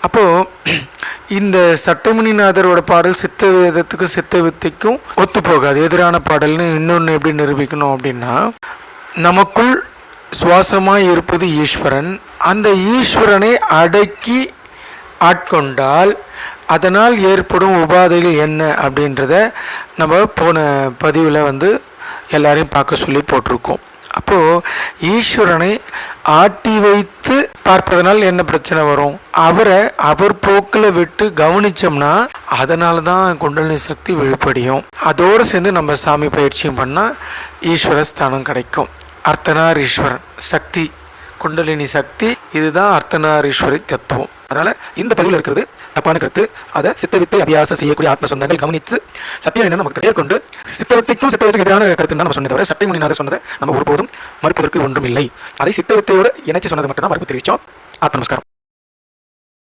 அப்போது இந்த சட்டமுனிநாதரோட பாடல் சித்த வேதத்துக்கும் சித்த வித்தைக்கும் ஒத்து போகாது, எதிரான பாடல்னு இன்னொன்று எப்படி நிரூபிக்கணும் அப்படின்னா, நமக்குள் சுவாசமாய் இருப்பது ஈஸ்வரன். அந்த ஈஸ்வரனை அடக்கி ஆட்கொண்டால் அதனால் ஏற்படும் உபாதைகள் என்ன அப்படின்றத நம்ம போன பதிவில் எல்லாரையும் பார்க்க சொல்லி போட்டிருக்கோம். அப்போது ஈஸ்வரனை ஆட்டி வைத்து பார்ப்பதனால் என்ன பிரச்சனை வரும்? அவரை அவர் போக்கில் விட்டு கவனித்தோம்னா அதனால தான் குண்டலினி சக்தி வெளிப்படையும். அதோடு சேர்ந்து நம்ம சாமி பயிற்சியும் பண்ணால் ஈஸ்வர ஸ்தானம் கிடைக்கும். அர்த்தநாரீஸ்வரன் சக்தி, குண்டலினி சக்தி, இதுதான் அர்த்தநாரீஸ்வரி தத்துவம். அதனால் இந்த பதிவில் இருக்கிறது தப்பான கருத்து. அதை சித்தவித்தை அபியாசம் செய்யக்கூடிய ஆத்ம சொந்தங்கள் கவனித்து சத்தியம் என்ன நமக்கு மேற்கொண்டு சித்தவித்தைக்கும் சித்தவித்தைக்கு எதிரான கருத்து தான் நம்ம சொன்னதை தவிர சட்டமுனிநாதர் சொன்னதை நம்ம ஒருபோதும் மறுப்பதற்கு ஒன்றும் இல்லை. அதை சித்தவித்தையோடு இணைச்சி சொன்னது மட்டும் தான் மறுப்பு தெரிவித்தோம். ஆத்ம நமஸ்காரம்.